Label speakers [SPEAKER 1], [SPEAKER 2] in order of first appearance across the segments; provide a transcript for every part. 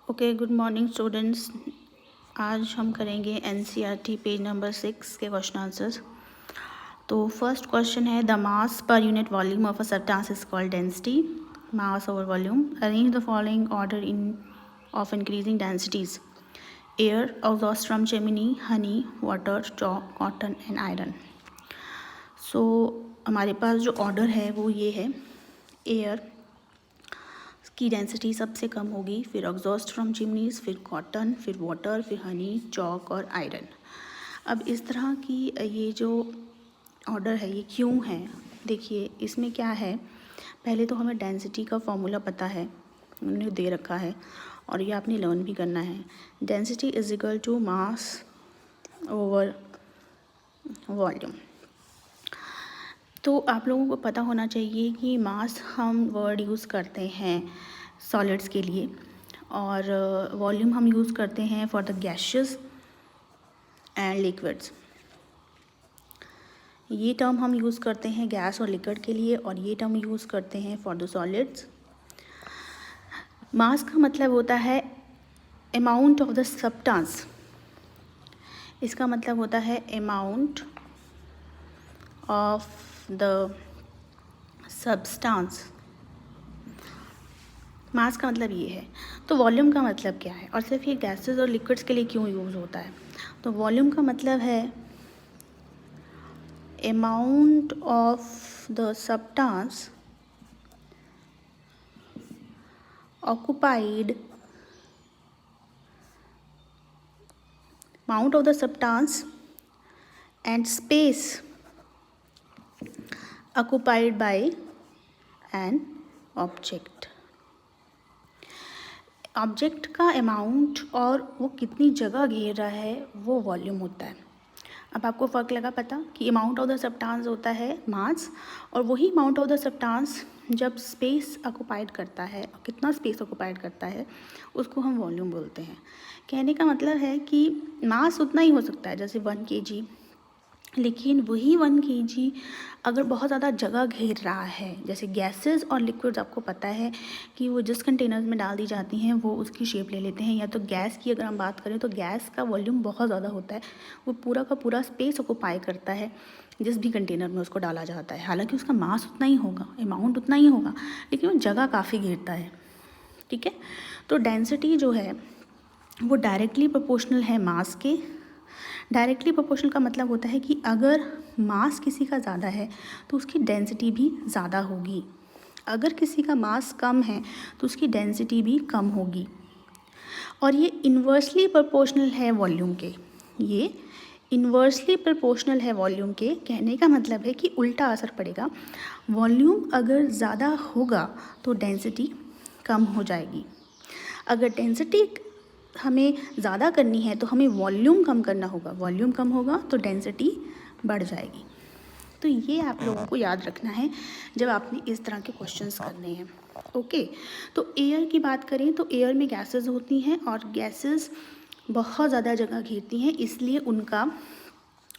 [SPEAKER 1] Okay, good morning students. आज हम करेंगे एनसीईआरटी पेज नंबर 6 के क्वेश्चन आंसर्स। तो फर्स्ट क्वेश्चन है, the mass per unit volume of a substance is called density. Mass over volume. Arrange the following order in of increasing densities: air, exhaust from chimney, honey, water, chalk, cotton and iron. So हमारे पास जो order है वो ये है, air की density सबसे कम होगी, फिर एग्जॉस्ट फ्रॉम चिमनीज, फिर कॉटन, फिर वाटर, फिर हनी, चॉक और आयरन। अब इस तरह की ये जो ऑर्डर है ये क्यों है, देखिए इसमें क्या है। पहले तो हमें डेंसिटी का फॉर्मूला पता है, उन्होंने दे रखा है और ये आपने लर्न भी करना है। Density is equal to mass over volume. तो आप लोगों को पता होना चाहिए कि मास हम वर्ड यूज़ करते हैं सॉलिड्स के लिए और वॉल्यूम हम यूज़ करते हैं for the gases and liquids. ये टर्म हम यूज़ करते हैं गैस और लिक्विड के लिए और ये टर्म यूज़ करते हैं फॉर द सॉलिड्स। मास का मतलब होता है अमाउंट ऑफ द सब्सटेंस। इसका मतलब होता है अमाउंट ऑफ द सब्सटेंस। मास का मतलब ये है। तो वॉल्यूम का मतलब क्या है और सिर्फ ये गैसेस और लिक्विड्स के लिए क्यों यूज़ होता है? तो वॉल्यूम का मतलब है amount of the substance occupied, amount of the substance and space occupied by an object। Object का अमाउंट और वो कितनी जगह घेर रहा है वो वॉल्यूम होता है। अब आपको फ़र्क लगा पता कि अमाउंट ऑफ द सब्सटेंस होता है मास और वही अमाउंट ऑफ द सब्सटेंस जब स्पेस ऑक्युपाइड करता है और कितना स्पेस ऑक्युपाइड करता है उसको हम वॉल्यूम बोलते हैं। कहने का मतलब है कि मास उतना ही हो सकता है जैसे 1 kg, लेकिन वही 1 kg अगर बहुत ज़्यादा जगह घेर रहा है, जैसे गैसेस और लिक्विड्स आपको पता है कि वो जिस कंटेनर्स में डाल दी जाती हैं वो उसकी शेप ले लेते हैं। या तो गैस की अगर हम बात करें तो गैस का वॉल्यूम बहुत ज़्यादा होता है, वो पूरा का पूरा स्पेस ऑक्युपाई करता है जिस भी कंटेनर में उसको डाला जाता है। हालांकि उसका मास उतना ही होगा, अमाउंट उतना ही होगा, लेकिन वो जगह काफ़ी घेरता है। ठीक है, तो डेंसिटी जो है वो डायरेक्टली प्रोपोर्शनल है मास के। डायरेक्टली प्रोपोर्शनल का मतलब होता है कि अगर मास किसी का ज़्यादा है तो उसकी डेंसिटी भी ज़्यादा होगी, अगर किसी का मास कम है तो उसकी डेंसिटी भी कम होगी। और ये इन्वर्सली प्रोपोर्शनल है वॉल्यूम के। ये इन्वर्सली प्रोपोर्शनल है वॉल्यूम के। कहने का मतलब है कि उल्टा असर पड़ेगा। वॉल्यूम अगर ज़्यादा होगा तो डेंसिटी कम हो जाएगी। अगर डेंसिटी हमें ज़्यादा करनी है तो हमें वॉल्यूम कम करना होगा, वॉल्यूम कम होगा तो डेंसिटी बढ़ जाएगी। तो ये आप लोगों को याद रखना है जब आपने इस तरह के क्वेश्चंस करने हैं। ओके, तो एयर की बात करें तो एयर में गैसेस होती हैं और गैसेस बहुत ज़्यादा जगह घेरती हैं, इसलिए उनका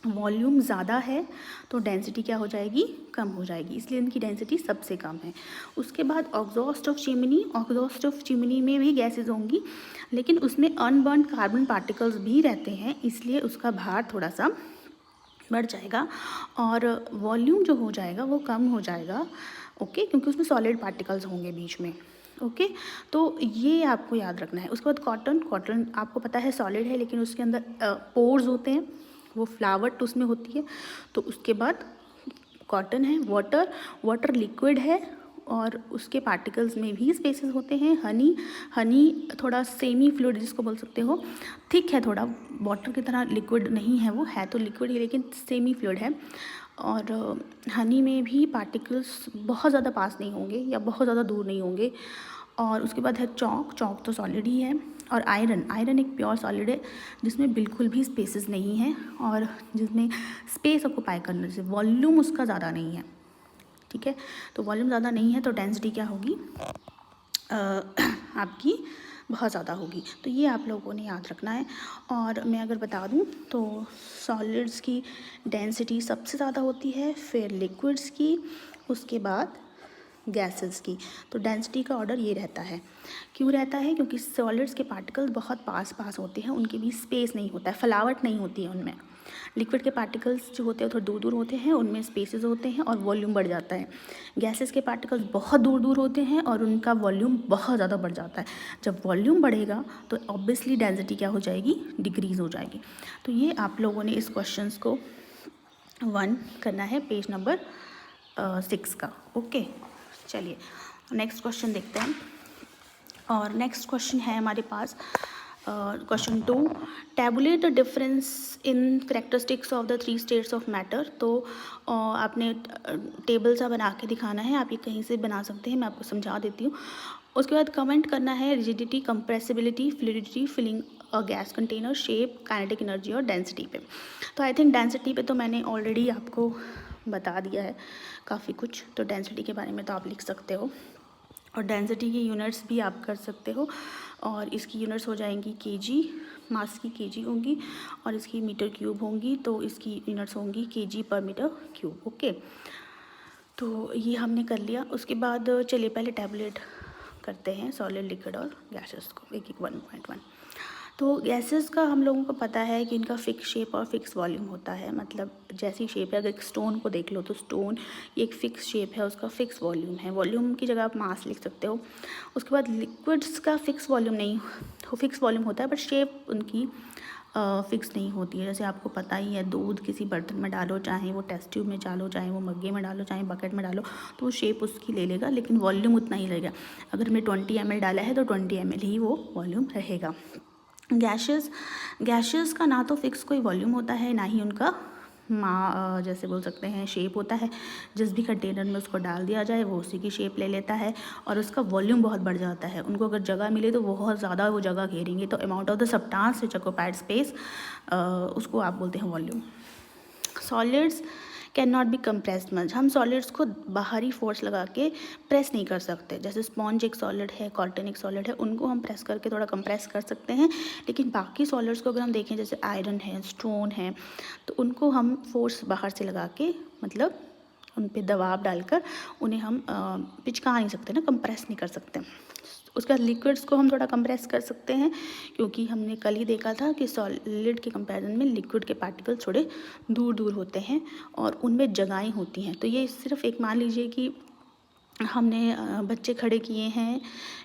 [SPEAKER 1] वॉल्यूम ज़्यादा है तो डेंसिटी क्या हो जाएगी, कम हो जाएगी, इसलिए इनकी डेंसिटी सबसे कम है। उसके बाद exhaust of chimney. Exhaust of chimney में भी गैसेज होंगी लेकिन उसमें अनबर्न्ड कार्बन पार्टिकल्स भी रहते हैं, इसलिए उसका भार थोड़ा सा बढ़ जाएगा और वॉल्यूम जो हो जाएगा वो कम हो जाएगा। ओके, क्योंकि उसमें सॉलिड पार्टिकल्स होंगे बीच में। ओके, तो ये आपको याद रखना है। उसके बाद कॉटन। कॉटन आपको पता है सॉलिड है लेकिन उसके अंदर पोर्स होते हैं, वो फ्लावट उसमें होती है। तो उसके बाद कॉटन है। वाटर। वाटर लिक्विड है और उसके पार्टिकल्स में भी स्पेसेस होते हैं। हनी। हनी थोड़ा सेमी फ्लूइड जिसको बोल सकते हो, थिक है थोड़ा, वाटर की तरह लिक्विड नहीं है, वो है तो लिक्विड ही लेकिन सेमी फ्लूइड है। और हनी में भी पार्टिकल्स बहुत ज़्यादा पास नहीं होंगे या बहुत ज़्यादा दूर नहीं होंगे। और उसके बाद है चॉक। चॉक तो सॉलिड ही है। और आयरन। आयरन एक प्योर सॉलिड है जिसमें बिल्कुल भी स्पेसेस नहीं हैं और जिसमें स्पेस ऑक्युपाई करने से वॉल्यूम उसका ज़्यादा नहीं है। ठीक है, तो वॉल्यूम ज़्यादा नहीं है तो डेंसिटी क्या होगी, आपकी बहुत ज़्यादा होगी। तो ये आप लोगों ने याद रखना है। और मैं अगर बता दूं तो सॉलिड्स की डेंसिटी सबसे ज़्यादा होती है, फिर लिक्विड्स की, उसके बाद गैसेस की। तो डेंसिटी का ऑर्डर ये रहता है। क्यों रहता है? क्योंकि सॉलिड्स के पार्टिकल्स बहुत पास पास होते हैं, उनके बीच स्पेस नहीं होता है, फैलावट नहीं होती है उनमें। लिक्विड के पार्टिकल्स जो होते हैं थोड़े दूर दूर होते हैं, उनमें स्पेसेस होते हैं और वॉल्यूम बढ़ जाता है। गैसेस के पार्टिकल्स बहुत दूर दूर होते हैं और उनका वॉल्यूम बहुत ज़्यादा बढ़ जाता है। जब वॉल्यूम बढ़ेगा तो ऑब्वियसली डेंसिटी क्या हो जाएगी? डिक्रीज़ हो जाएगी। तो ये आप लोगों ने इस क्वेश्चन को 1 करना है, पेज नंबर 6 का। ओके, चलिए नेक्स्ट क्वेश्चन देखते हैं। और नेक्स्ट क्वेश्चन है हमारे पास question 2, tabulate the difference in characteristics of the 3 states of matter. तो आपने टेबल सा बना के दिखाना है, आप ये कहीं से बना सकते हैं, मैं आपको समझा देती हूँ। उसके बाद कमेंट करना है rigidity, compressibility, fluidity, filling a gas container, shape, kinetic energy और डेंसिटी पे। तो आई थिंक डेंसिटी पे तो मैंने ऑलरेडी आपको बता दिया है काफ़ी कुछ, तो डेंसिटी के बारे में तो आप लिख सकते हो और डेंसिटी की यूनिट्स भी आप कर सकते हो। और इसकी यूनिट्स हो जाएंगी केजी, मास की केजी होंगी और इसकी मीटर क्यूब होंगी, तो इसकी यूनिट्स होंगी केजी पर मीटर क्यूब। ओके, तो ये हमने कर लिया। उसके बाद चलिए पहले टैबलेट करते हैं सॉलिड, लिक्विड और गैसेस को एक एक 1.1। तो गैसेस का हम लोगों को पता है कि इनका फिक्स शेप और फिक्स वॉल्यूम होता है। मतलब जैसी शेप है, अगर एक स्टोन को देख लो तो स्टोन एक फिक्स शेप है, उसका फिक्स वॉल्यूम है। वॉल्यूम की जगह आप मास लिख सकते हो। उसके बाद लिक्विड्स का फिक्स वॉल्यूम नहीं, फिक्स वॉल्यूम होता है बट शेप उनकी फिक्स नहीं होती है। जैसे आपको पता ही है, दूध किसी बर्तन में डालो, चाहे वो टेस्ट ट्यूब में डालो, चाहे वो मग्गे में डालो, चाहे बकेट में डालो, तो वो शेप उसकी ले लेगा लेकिन वॉल्यूम उतना ही रहेगा। अगर हमने 20 ml डाला है तो 20 ml ही वो वॉल्यूम रहेगा। गैसेस का ना तो फिक्स कोई वॉल्यूम होता है, ना ही उनका जैसे बोल सकते हैं शेप होता है। जिस भी कंटेनर में उसको डाल दिया जाए वो उसी की शेप ले लेता है और उसका वॉल्यूम बहुत बढ़ जाता है। उनको अगर जगह मिले तो बहुत ज़्यादा वो जगह घेरेंगे, तो amount of the substance which occupied space, उसको आप बोलते हैं volume. Solids can not be compressed much. हम सॉलिड्स को बाहरी फोर्स लगा के प्रेस नहीं कर सकते। जैसे स्पॉन्ज एक सॉलिड है, कॉटन एक सॉलिड है, उनको हम प्रेस करके थोड़ा कंप्रेस कर सकते हैं। लेकिन बाकी सॉलिड्स को अगर हम देखें, जैसे आयरन है, स्टोन है, तो उनको हम फोर्स बाहर से लगा के, मतलब उन पर दबाव डालकर उन्हें हम पिचका नहीं सकते ना, कंप्रेस नहीं कर सकते। उसके बाद लिक्विड्स को हम थोड़ा कंप्रेस कर सकते हैं, क्योंकि हमने कल ही देखा था कि सॉलिड के कंपैरिजन में लिक्विड के पार्टिकल्स थोड़े दूर दूर होते हैं और उनमें जगहें होती हैं। तो ये सिर्फ एक मान लीजिए कि हमने बच्चे खड़े किए हैं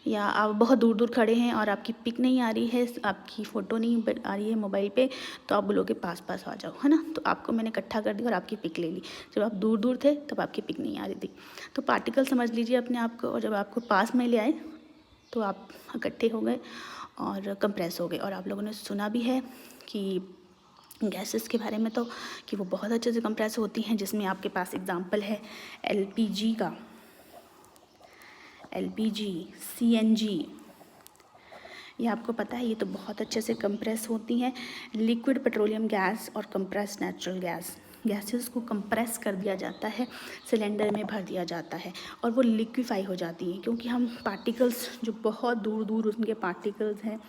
[SPEAKER 1] या आप बहुत दूर दूर खड़े हैं और आपकी पिक नहीं आ रही है, आपकी फ़ोटो नहीं आ रही है मोबाइल पे, तो आप बोलोगे पास पास आ जाओ, है ना। तो आपको मैंने इकट्ठा कर दिया और आपकी पिक ले ली। जब आप दूर दूर थे तब आपकी पिक नहीं आ रही थी। तो पार्टिकल समझ लीजिए अपने आप को, और जब आपको पास में ले आए तो आप इकट्ठे हो गए और कंप्रेस हो गए। और आप लोगों ने सुना भी है कि गैसेस के बारे में तो कि वो बहुत अच्छे से कंप्रेस होती हैं, जिसमें आपके पास एग्जांपल है एलपीजी का, एलपीजी, सीएनजी, ये आपको पता है, ये तो बहुत अच्छे से कंप्रेस होती हैं। लिक्विड पेट्रोलियम गैस और कंप्रेस नेचुरल गैस, गैसेस को कंप्रेस कर दिया जाता है, सिलेंडर में भर दिया जाता है और वो लिक्विफाई हो जाती हैं। क्योंकि हम पार्टिकल्स जो बहुत दूर दूर उनके पार्टिकल्स हैं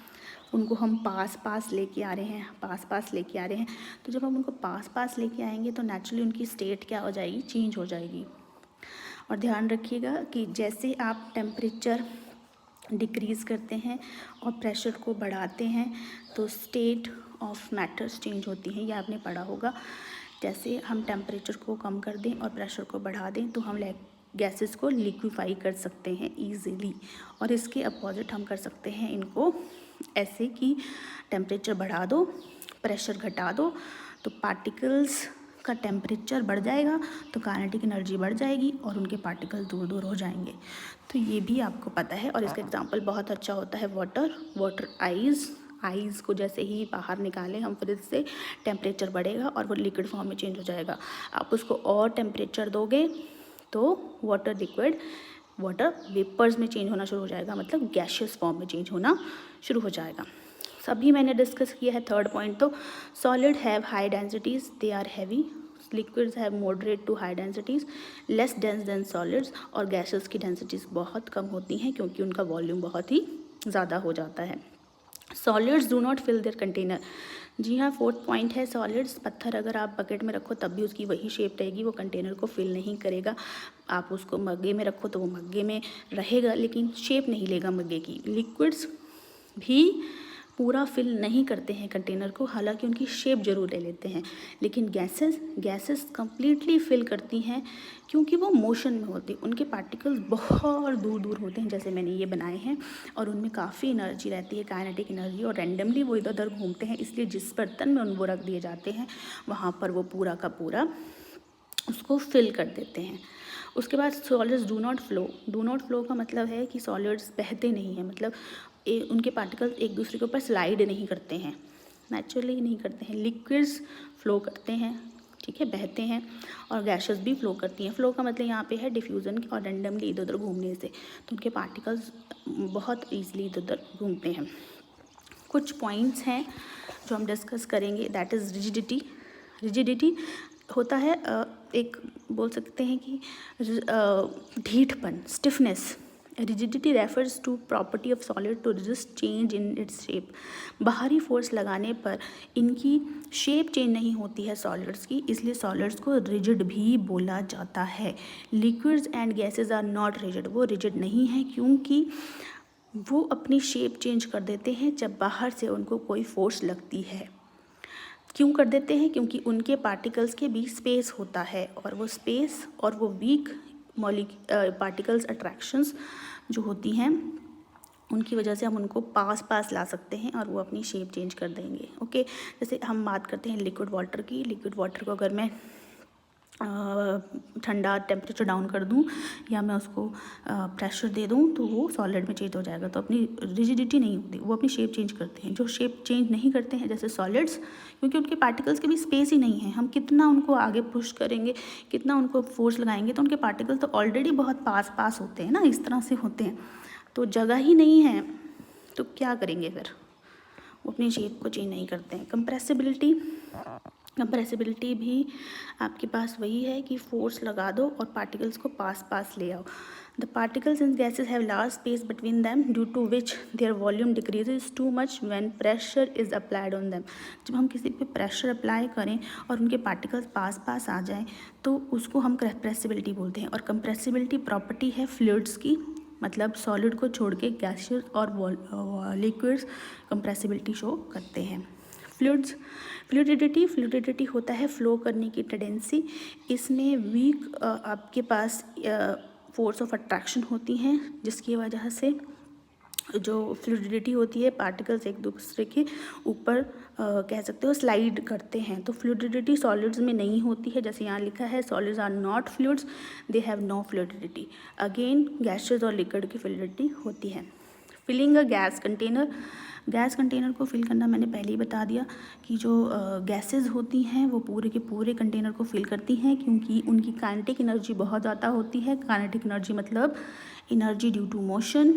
[SPEAKER 1] उनको हम पास पास लेके आ रहे हैं, पास पास लेके आ रहे हैं। तो जब हम उनको पास पास लेके आएंगे तो नेचुरली उनकी स्टेट क्या हो जाएगी? चेंज हो जाएगी। और ध्यान रखिएगा कि जैसे आप टेम्परेचर डिक्रीज़ करते हैं और प्रेशर को बढ़ाते हैं तो स्टेट ऑफ मैटर्स चेंज होती हैं। ये आपने पढ़ा होगा। जैसे हम टेम्परेचर को कम कर दें और प्रेशर को बढ़ा दें तो हम गैसेस को लिक्विफाई कर सकते हैं ईजीली। और इसके अपोजिट हम कर सकते हैं इनको ऐसे कि टेम्परेचर बढ़ा दो, प्रेशर घटा दो, तो पार्टिकल्स का टेम्परेचर बढ़ जाएगा तो काइनेटिक एनर्जी बढ़ जाएगी और उनके पार्टिकल दूर दूर हो जाएंगे। तो ये भी आपको पता है। और इसका एग्जांपल बहुत अच्छा होता है वाटर आइज़ को जैसे ही बाहर निकालें हम फ्रिज से, टेम्परेचर बढ़ेगा और वो लिक्विड फॉर्म में चेंज हो जाएगा। आप उसको और टेम्परेचर दोगे तो वाटर वेपर्स में चेंज होना शुरू हो जाएगा, मतलब गैशियस फॉर्म में चेंज होना शुरू हो जाएगा। सभी मैंने डिस्कस किया है। थर्ड पॉइंट तो solid have high densities, they are heavy, liquids have moderate to high densities, less dense than solids, और गैसेस की डेंसिटीज़ बहुत कम होती हैं क्योंकि उनका वॉल्यूम बहुत ही ज़्यादा हो जाता है। Solids do not fill their container. जी हाँ, फोर्थ पॉइंट है सॉलिड्स। पत्थर अगर आप बकेट में रखो तब भी उसकी वही शेप रहेगी, वो कंटेनर को फिल नहीं करेगा। आप उसको मग्गे में रखो तो वो मग्गे में रहेगा लेकिन शेप नहीं लेगा मग्गे की। लिक्विड्स भी पूरा फिल नहीं करते हैं कंटेनर को, हालांकि उनकी शेप जरूर ले लेते हैं, लेकिन गैसेस कंप्लीटली फिल करती हैं क्योंकि वो मोशन में होती हैं। उनके पार्टिकल्स बहुत दूर दूर होते हैं, जैसे मैंने ये बनाए हैं, और उनमें काफ़ी एनर्जी रहती है, काइनेटिक एनर्जी, और रैंडमली वो इधर उधर घूमते हैं, इसलिए जिस बर्तन में उनको रख दिए जाते हैं वहाँ पर वो पूरा का पूरा उसको फिल कर देते हैं। उसके बाद सॉलिड्स डू नॉट फ्लो का मतलब है कि सॉलिड्स बहते नहीं हैं, मतलब उनके पार्टिकल्स एक दूसरे के ऊपर स्लाइड नहीं करते हैं, नेचुरली नहीं करते हैं। लिक्विड्स फ्लो करते हैं, ठीक है, बहते हैं, और गैसेस भी फ्लो करती हैं। फ्लो का मतलब यहाँ पे है डिफ्यूज़न और रैंडमली इधर उधर घूमने से, तो उनके पार्टिकल्स बहुत ईजिली इधर उधर घूमते हैं। कुछ पॉइंट्स हैं जो हम डिस्कस करेंगे, दैट इज़ रिजिडिटी होता है एक बोल सकते हैं कि ढीठपन, stiffness. Rigidity refers to property of solid to resist change in its shape. बाहरी फोर्स लगाने पर इनकी शेप चेंज नहीं होती है सॉलिड्स की, इसलिए सॉलिड्स को रिजिड भी बोला जाता है। Liquids and gases are not rigid, वो रिजिड नहीं है क्योंकि वो अपनी शेप चेंज कर देते हैं जब बाहर से उनको कोई फोर्स लगती है। क्यों कर देते हैं? क्योंकि उनके पार्टिकल्स के बीच स्पेस होता है, और वो स्पेस और वो वीक पार्टिकल्स अट्रैक्शंस जो होती हैं उनकी वजह से हम उनको पास ला सकते हैं और वो अपनी शेप चेंज कर देंगे। ओके, जैसे हम बात करते हैं लिक्विड वाटर की। लिक्विड वाटर को अगर मैं ठंडा टेम्परेचर डाउन कर दूं या मैं उसको प्रेशर दे दूं तो वो सॉलिड में चेंज हो जाएगा, तो अपनी रिजिडिटी नहीं होती, वो अपनी शेप चेंज करते हैं। जो शेप चेंज नहीं करते हैं जैसे सॉलिड्स, क्योंकि उनके पार्टिकल्स के भी स्पेस ही नहीं है, हम कितना उनको आगे पुश करेंगे, कितना उनको फोर्स लगाएंगे, तो उनके पार्टिकल तो ऑलरेडी बहुत पास होते हैं ना, इस तरह से होते हैं, तो जगह ही नहीं है तो क्या करेंगे फिर, वो अपनी शेप को चेंज नहीं करते हैं। कंप्रेसिबिलिटी भी आपके पास वही है कि फोर्स लगा दो और पार्टिकल्स को पास ले आओ। The particles in gases have large space between them due to which their volume decreases too much when pressure is applied on them. जब हम किसी पे प्रेशर अप्लाई करें और उनके पार्टिकल्स पास आ जाएं तो उसको हम कंप्रेसिबिलिटी बोलते हैं। और कंप्रेसिबिलिटी प्रॉपर्टी है फ्लूइड्स की, मतलब सॉलिड को छोड़ के गैसेस और लिक्विड्स कंप्रेसिबिलिटी शो करते हैं। फ्लूइडिटी होता है फ्लो करने की टेंडेंसी। इसमें वीक आपके पास फोर्स ऑफ अट्रैक्शन होती हैं, जिसकी वजह से जो फ्लूइडिटी होती है पार्टिकल्स एक दूसरे के ऊपर कह सकते हो स्लाइड करते हैं। तो फ्लूइडिटी सॉलिड्स में नहीं होती है, जैसे यहाँ लिखा है solids are not fluids, they have no fluidity. Again gases और लिक्विड की फ्लूइडिटी होती है। फिलिंग अ गैस कंटेनर को फिल करना मैंने पहले ही बता दिया कि जो गैसेस होती हैं वो पूरे के पूरे कंटेनर को फिल करती हैं, क्योंकि उनकी काइनेटिक एनर्जी बहुत ज़्यादा होती है। काइनेटिक एनर्जी मतलब एनर्जी ड्यू टू मोशन,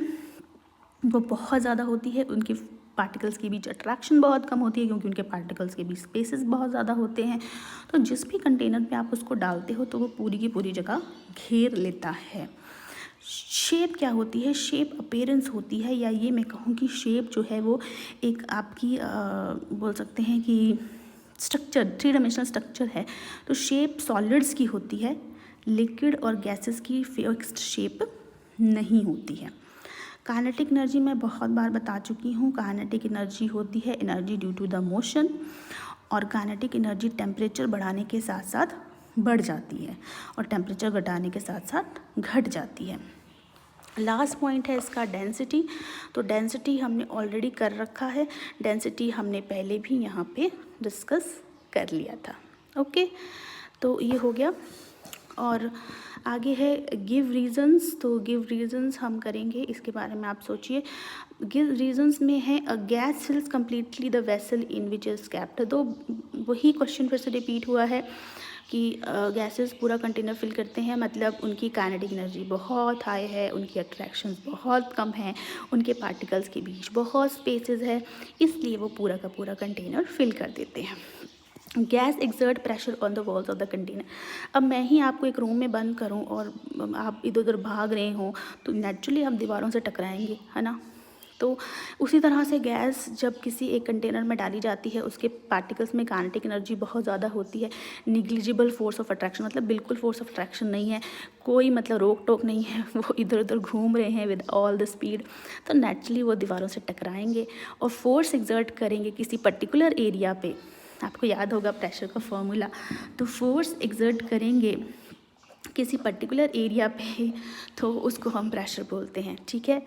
[SPEAKER 1] वो बहुत ज़्यादा होती है। उनके पार्टिकल्स के बीच अट्रैक्शन बहुत कम होती है क्योंकि उनके पार्टिकल्स के बीच स्पेसेस बहुत ज़्यादा होते हैं। तो जिस भी कंटेनर पे आप उसको डालते हो तो वो पूरी की पूरी जगह घेर लेता है। शेप क्या होती है? शेप अपीयरेंस होती है, या ये मैं कहूँ कि शेप जो है वो एक आपकी बोल सकते हैं कि स्ट्रक्चर, 3 डायमेंशनल स्ट्रक्चर है। तो शेप सॉलिड्स की होती है, लिक्विड और गैसेस की फिक्स्ड शेप नहीं होती है। काइनेटिक एनर्जी मैं बहुत बार बता चुकी हूँ। काइनेटिक एनर्जी होती है energy due to the motion, और काइनेटिक एनर्जी टेम्परेचर बढ़ाने के साथ साथ बढ़ जाती है और टेम्परेचर घटाने के साथ साथ घट जाती है। लास्ट पॉइंट है इसका डेंसिटी। तो डेंसिटी हमने ऑलरेडी कर रखा है, डेंसिटी हमने पहले भी यहाँ पे डिस्कस कर लिया था। ओके, तो ये हो गया। और आगे है गिव रीजंस। तो गिव रीजंस हम करेंगे, इसके बारे में आप सोचिए। गिव रीजंस में है a gas fills completely the vessel in which is kept. तो वही क्वेश्चन फिर से रिपीट हुआ है कि गैसेस पूरा कंटेनर फिल करते हैं, मतलब उनकी काइनेटिक एनर्जी बहुत हाई है, उनकी अट्रैक्शंस बहुत कम है, उनके पार्टिकल्स के बीच बहुत स्पेसेस है, इसलिए वो पूरा का पूरा कंटेनर फिल कर देते हैं। Gas exert pressure on the walls of the container. अब मैं ही आपको एक रूम में बंद करूं और आप इधर उधर भाग रहे हो तो नेचुरली आप दीवारों से टकराएंगे, है ना। तो उसी तरह से गैस जब किसी एक कंटेनर में डाली जाती है, उसके पार्टिकल्स में काइनेटिक एनर्जी बहुत ज़्यादा होती है। निग्लिजिबल फोर्स ऑफ अट्रैक्शन, मतलब बिल्कुल फोर्स ऑफ अट्रैक्शन नहीं है, कोई मतलब रोक टोक नहीं है, वो इधर उधर घूम रहे हैं विद ऑल द स्पीड, तो नेचुरली वो दीवारों से टकराएंगे और फोर्स एग्जर्ट करेंगे किसी पर्टिकुलर एरिया पे। आपको याद होगा प्रेशर का फॉर्मूला, तो फोर्स एग्जर्ट करेंगे किसी पर्टिकुलर एरिया पे, तो उसको हम प्रेशर बोलते हैं, ठीक है।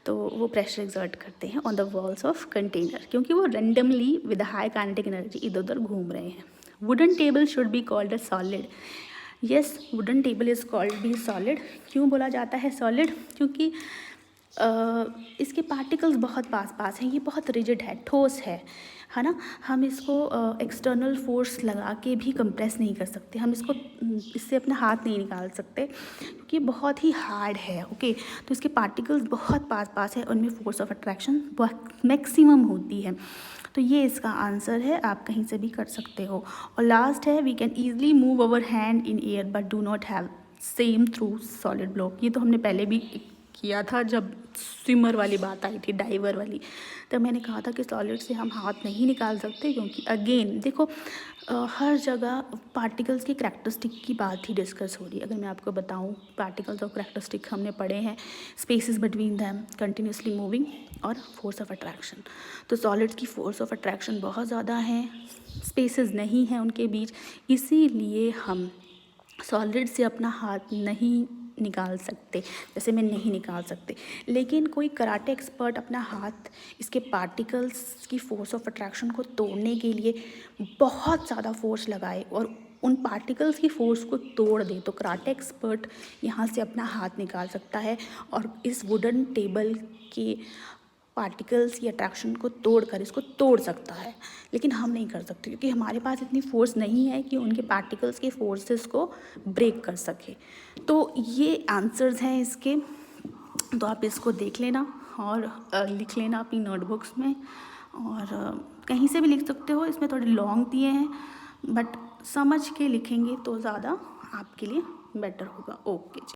[SPEAKER 1] तो वो प्रेशर एग्जर्ट करते हैं on the walls of container, क्योंकि वो randomly with high kinetic energy इधर उधर घूम रहे हैं। Wooden table should be called a solid. Yes, wooden table is called be solid. क्यों बोला जाता है सॉलिड? क्योंकि इसके पार्टिकल्स बहुत पास हैं, ये बहुत रिजिड है, ठोस है ना। हम इसको एक्सटर्नल फोर्स लगा के भी कंप्रेस नहीं कर सकते, हम इसको इससे अपना हाथ नहीं निकाल सकते क्योंकि बहुत ही हार्ड है, ओके। तो इसके पार्टिकल्स बहुत पास है, उनमें फोर्स ऑफ अट्रैक्शन मैक्सिमम होती है। तो ये इसका आंसर है, आप कहीं से भी कर सकते हो। और लास्ट है, we can easily move our hand in air but do not have same through solid block. ये तो हमने पहले भी किया था जब स्विमर वाली बात आई थी, डाइवर वाली, तब मैंने कहा था कि सॉलिड से हम हाथ नहीं निकाल सकते, क्योंकि अगेन देखो हर जगह पार्टिकल्स की करैक्टरिस्टिक की बात ही डिस्कस हो रही है। अगर मैं आपको बताऊं, पार्टिकल्स ऑफ करैक्टरिस्टिक हमने पढ़े हैं, spaces between them, continuously moving और फोर्स ऑफ अट्रैक्शन। तो सॉलिड्स की फोर्स ऑफ अट्रैक्शन बहुत ज़्यादा है, स्पेसेस नहीं हैं उनके बीच, इसीलिए हम सॉलिड से अपना हाथ नहीं निकाल सकते, जैसे मैं नहीं निकाल सकते। लेकिन कोई कराटे एक्सपर्ट अपना हाथ इसके पार्टिकल्स की फोर्स ऑफ अट्रैक्शन को तोड़ने के लिए बहुत ज़्यादा फोर्स लगाए और उन पार्टिकल्स की फोर्स को तोड़ दे, तो कराटे एक्सपर्ट यहाँ से अपना हाथ निकाल सकता है और इस वुडन टेबल के पार्टिकल्स की अट्रैक्शन को तोड़कर इसको तोड़ सकता है। लेकिन हम नहीं कर सकते क्योंकि हमारे पास इतनी फोर्स नहीं है कि उनके पार्टिकल्स के फोर्सेस को ब्रेक कर सके। तो ये आंसर्स हैं इसके, तो आप इसको देख लेना और लिख लेना अपनी नोटबुक्स में, और कहीं से भी लिख सकते हो। इसमें थोड़े लॉन्ग दिए हैं, बट समझ के लिखेंगे तो ज़्यादा आपके लिए बेटर होगा। ओके जी।